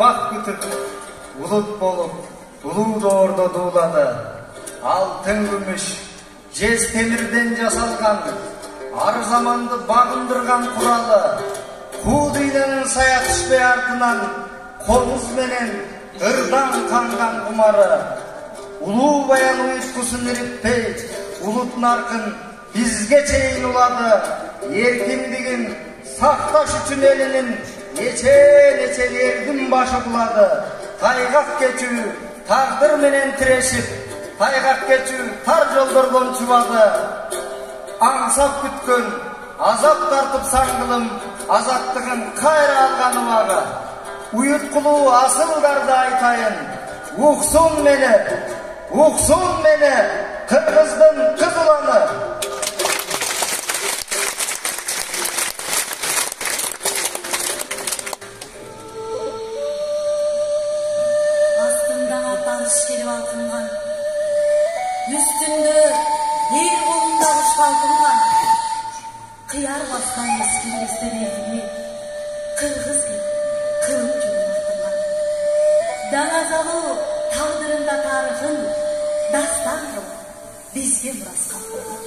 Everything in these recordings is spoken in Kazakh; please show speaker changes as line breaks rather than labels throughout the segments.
bak kütüp, bulut bolup, ulu doğurda doğuladı. Altın gümüş, jez temirden jasalgan, ar zamandı bagındırgan kuralı, Kuu duylanın saya түшпей артынан, қолыз менен ырдан қанған құмары. Улуу баян уйткусын иритпей, улут наркын бизге чейин улады. Эркиндигин сакташ үчүн элинин нече эрдин башы булады. Тайгак кечүү тагдыр менен тирешип, тайгак кечүү тар жолдордон чубады. Аңсап күткөн, азап тартып саңгылым, азаттығын қайра алған уағы. Уйыткулуу асылдарды айтайын, уқсын мені, қырғыздың қызыланы.
Астында атарыш келіп алтынған, үстінде ел қолында ұшқалтынған, қияр басқан ескерестер еліне, қырғыз деп қылым жүрмақтылар. Даңазалы тағдырында тарихын, дастан қылып, бізге мұрасқа қойған.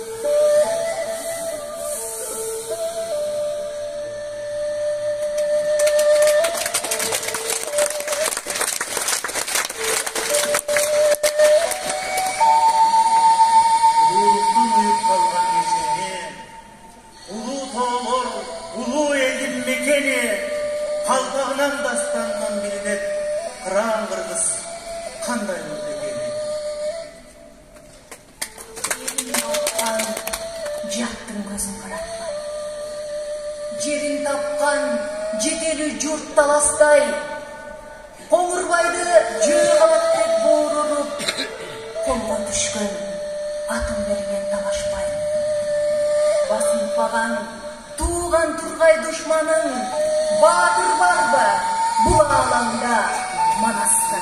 Қалпағынан дастаннан білінет, қыран қырғыз қандай мүлдегені.
Елін тапқан жаттың көзін қаратпай, жерін тапқан жетелі жұрт таластай, Қоңырбайды жөй қалаттек боғырып, қолға түшкен атын берген талашпай. Басынпаған туған тұрғай дұшманың батыр бар ба бұл алаңда Манаста?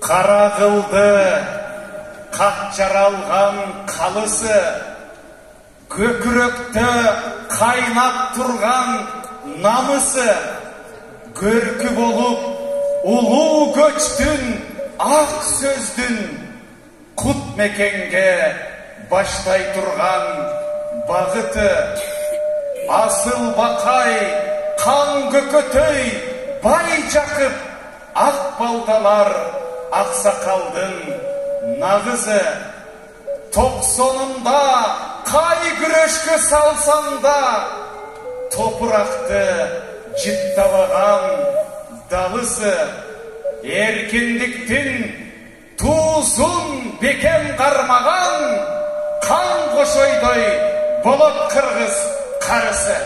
Қара қылды қақ жаралған қалысы, көкіректі қайнап тұрған намысы, көркі болып ұлу көчтің ақ сөздің құт мекенге баштай тұрған бағыты. Асыл бақай, қан көкөтөй, бай жақып, ақ балталар ақсақалдың нағызы. Тоқсонында қай күрешкі салсаңда, топырақты життабаған далысы. Еркіндіктің туысын бекем қармаған, қан қошойдой болот қырғыз қарысы.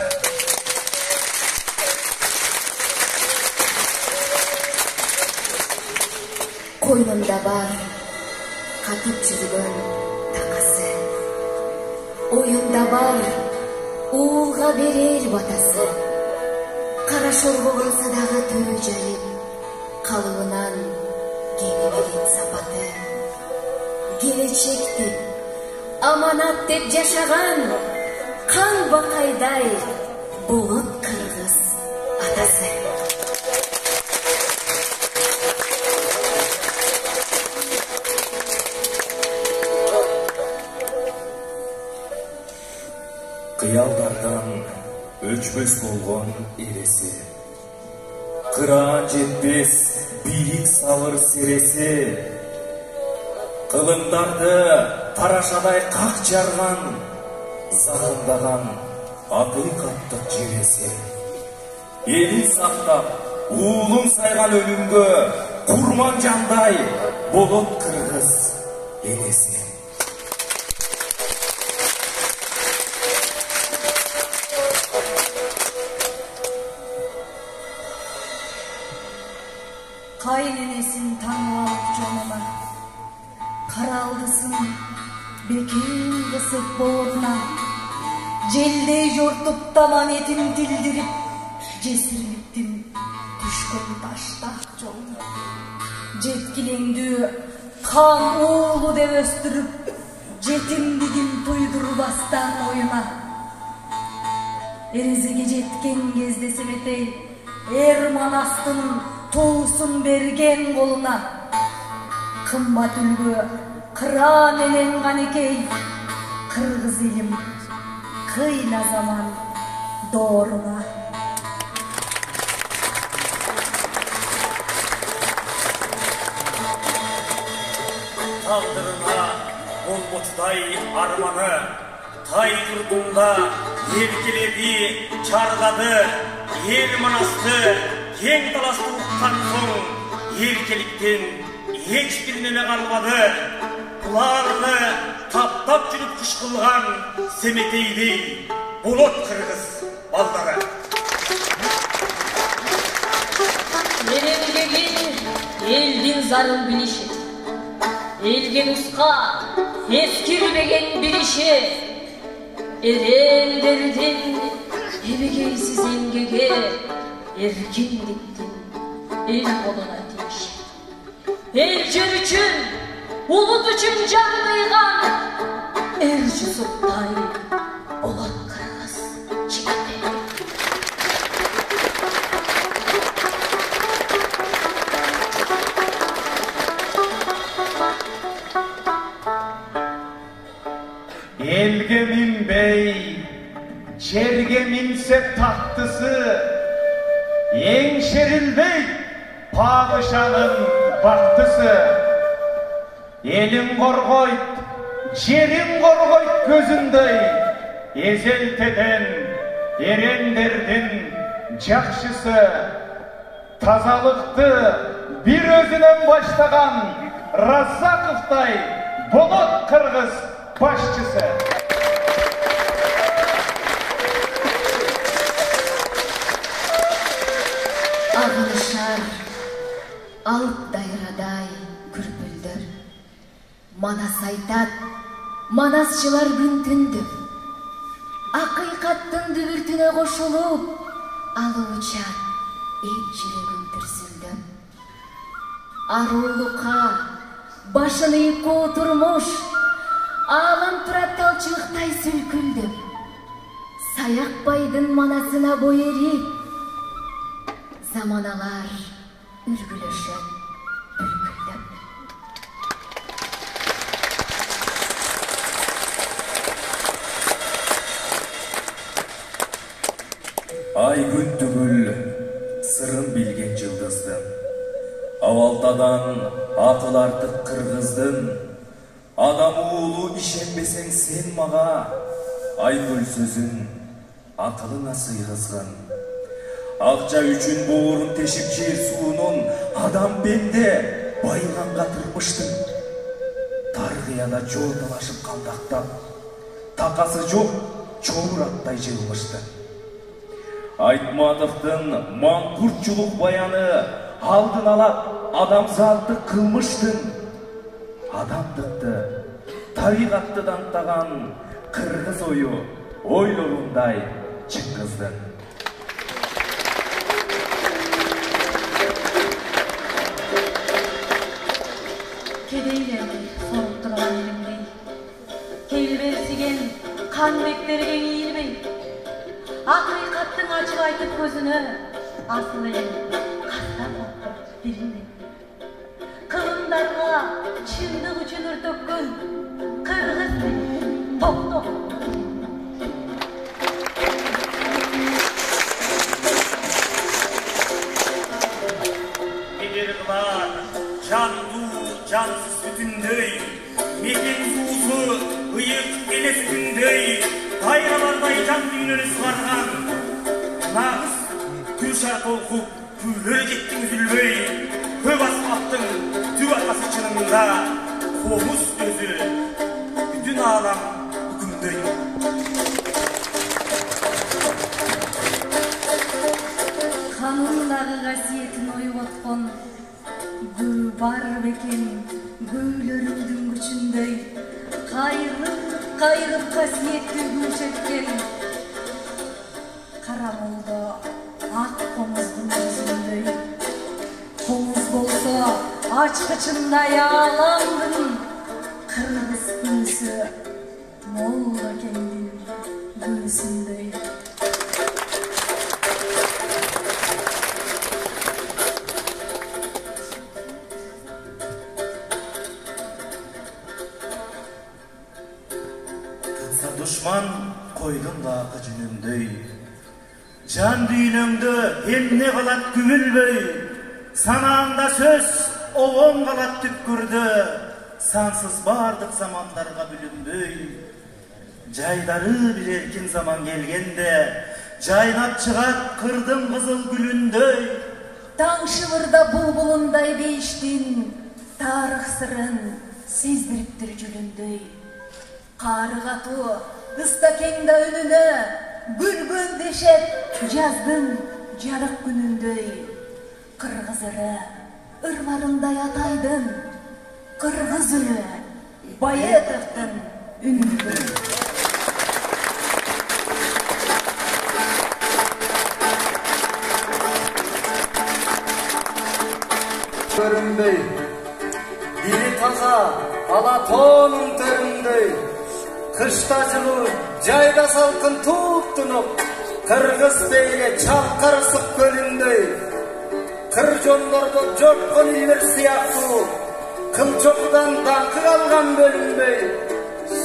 Қойнында бар қатып жүрген тақасы, ойында бар уылға берер батасы. Қара шорғы қалса дағы төрі жайып, қалуынан кеме берет сапаты. Келешекті аманат деп жашаған қан бақайдай болот қырғыз атасы.
Қиялдардан өчпес болған ересі, қыран жетпес биік салыр сересі, қылымдарды парашадай қақ жарған, зақымдаған ақиқаттық жебесі. Елін сақтап, уылын сайған өлімге құрман жандай болот қырғыз енесі.
Қайненесін таңылап жонына, қаралдысын бекен қысып боғырына, желдей жортып таман етін тілдіріп, жесірліктің түшкін таштақ жолына. Жеткілеңді kan oğlu dev östürüp jetimligin tuydurubastan oyuna. Erezege jetken gezde sebetey Ermanastın tuğsun bergen koluna. Kımbat ülgü kıra menen ganekey Kırgız elim kıyla zaman doğruna.
Tağdırına bolboçuday armanı, tay yurdunda yerkeledi, çarladı, el manastı, keng talasты uqqan soң, yerkelikten hiçbirine kalmadı. Bularını taптап жүрүp kışkılgan Semetey'dey Bolot Kırgız baldары.
Meremdegin eldin zarın bilişi, elgen usqa eskirmegen bilişi, erenlerden ebegeysiz engege erkinliktin el koluna tiş. Elcer üçün, ulut üçün can kıygan erci suttay Bolot Kırgız jigiti.
Elge minbey, жерге minse taxtısı, Еңшерілбей падышанын бақтысы. Елін қорғойт, жерін қорғойт көзіндей, Езелтеден ерендердің жақшысы. Тазалықты bir өзінен баштаған Раззақовтай Болот Кыргыз başçısı.
Ağılışar, alp dayraday күрпілдір. Манас айтат, манасчылар күн түндіп. Ақиқаттың дүбіртіне қошылып, алы ұчат, ет жүрегім түрсілді. Арулыққа, башын иіпке отырмыш, Ağlam turap talçılıqтай sülküldü. Sayaq baydın manasına boy erip, zamanalar ürgülüşün ürküldü.
Ay gün түгіл сырын білген жылдыздың, авалтадан ақыл артық қырғыздың. Адам уğulu işenbesең sen mağa, айгүл сөзін ақылыңа сыйғызғын. Ақча үшін боғырын тешіп жер суының, адам пенде байығанға тырмыштың. Тарғияда жол талашып қалдақтап, тақасы жоқ чоңыраттай жылмышты. Айтматовтың маңқұртчылық баяны алдын алап адамзатты қылмыштың. Адамдықты, табиғатты даңтаған қырғыз ойы ойлауындай шыққыздың.
Кедейлерді соғып тұрған елімдей, келберсіген қан бектерген иілмей, ақиқаттың ашық айтып көзіні асыл ел қастан оқтып берілмей. Kılındарға шындық үшін үртөккөн Кыргыз тоқтоқ.
Егер қылар жанду жансыз бүтіндей, мекен суысы ұйық елес күндей, қайралардай жан дүйнені суарған, нағыз күшар толқып күйлер жеттің үзілбей, көп аспаптың түп арқасы шынында қомыс өзі бүтін алам үкімдей.
Қанындағы қасиетін ойып отқан гүл бар бекен гүлеріңдің күшіндей, қайырып қасиетті гүл шеткен қара молда ақ қомыздың жүзіндей. Қомыз болса açkıçında yağlandın. Kırgız gülsü Molla kendin gülsündey.
Düşman koydun da acınındey. Can düğününgde hemne kalat güvülbey. Sanağında söz oğun kalat tüpkürdü. Sansız bardık zamanlarga bülünbey. Caydarı bir erkin zaman gelgende, caynap çıgat kırdın kızıl gülündey.
Taң şıvırda bulbulunday değiştin, tarih sırrın sezdiriptir jülündey. Qarıgatu ıstakengda önüne, gülgün deşep jazdın jarık günündey. Kırgız ırı ırmarınday ataydın, Kırgız ırı Bayıtov'tun ünündey.
Töründey, dili taza, Alatonun töründey, kışta жылы, jayda salkın tuğuptunup, Kırgız beyle çalkarısıp gölündey, kırjonlarda jotkun ilir siyahtı, kılçoktan dankı kalgan bölündey,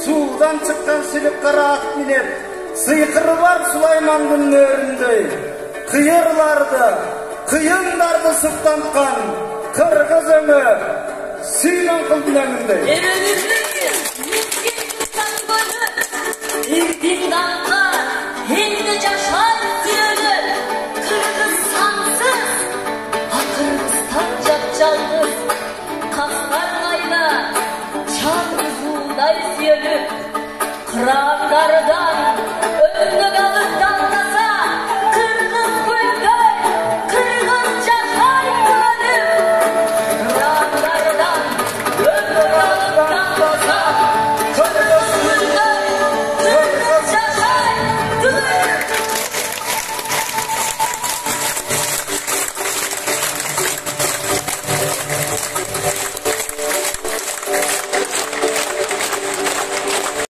sudan çıkkan silip karaat minep, sıykırı var Sulaymandın nöründey, kıyırlarda, kıyındardı sıktantkan, Kırgız ömü, Suylan kıldılarındey.
Erönündeki miskin tutanları, İrtindanlar, hindi yaşar suyunu, Kırgız sansız, Kırgızstan capcaldır, Kaslarlayla, çal kızılday suyunu, Kıranlardan